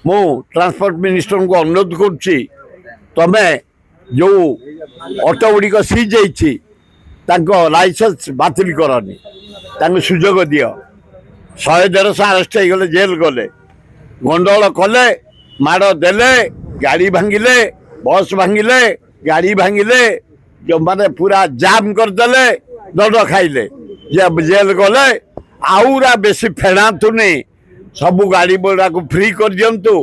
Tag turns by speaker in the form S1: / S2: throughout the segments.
S1: मु transport minister को अनुरोध करुच्ची तमें जो ऑटो गुड़िक सीज लाइसेंस बातिल करनी सुजोग दियो 100-150 अरेस्ट हो जेल गले गंडगोल कले माड़ देले गाड़ी भांगिले बस भांगिले गाड़ी भांगिले जो माने पूरा जाम करदे दंड खाइले जेल गले आउरा बेसी फेणातुनी सबू गाड़ी गुड़ा को फ्री कर दिंतु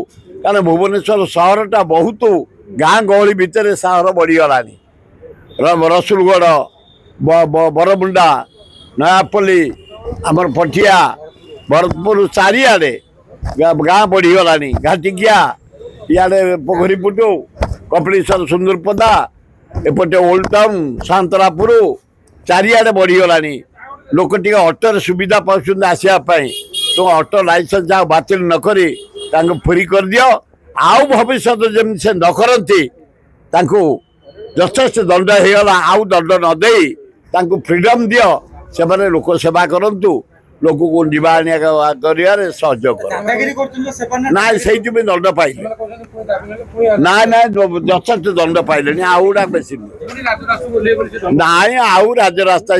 S1: कारण भुवनेश्वर सहरटा बहुत गाँ गहली भितर सहर बढ़ीगलानी रसुलगढ़ बरमुंडा नयापल्ली आमर पटिया भरतपुर चारिआडे गाँ बढ़ीगलानी घाटिकिया इे पोखरीपुटू कपिलेश्वर सुंदरपदा एपटे ओल्ड टाउन सांतरापुर चारिआडे बढ़ीगलानी लोक टी ऑटो सुविधा पाँच आसवाई तो ऑटो लाइसेंस जहाँ बातिल नक फ्री कर दियो आउ भविष्य जमी से न करती यथेष्ट दंड होगला आउ दंड नदे फ्रीडम दियो से माने लोक सेवा करंतु लोक को निबा कर सहयोग ना से दंड पाइले ना ना यथेष्ट दंड पाइले आउड़ा बेसी ना आउ राजरास्ता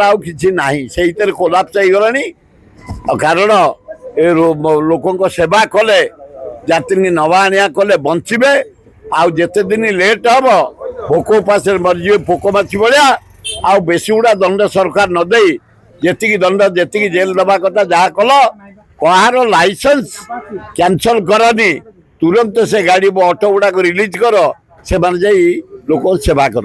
S1: आउ कि ना से कोलाप्स हो कारण लोक सेवा कले यात्री नवा आनिया कले बंचे आउ जिते दिन लेट हम भोक उपास मरजी पोक माछी भाया आउ बेसी गुड़ा दंड सरकार नदे जी दंड जी जेल दबा कथा जहाँ कल कहार लाइसेंस कैंसल करनी तुरंत से गाड़ी ऑटो गुड़ा रिलीज कर से लोक सेवा कर।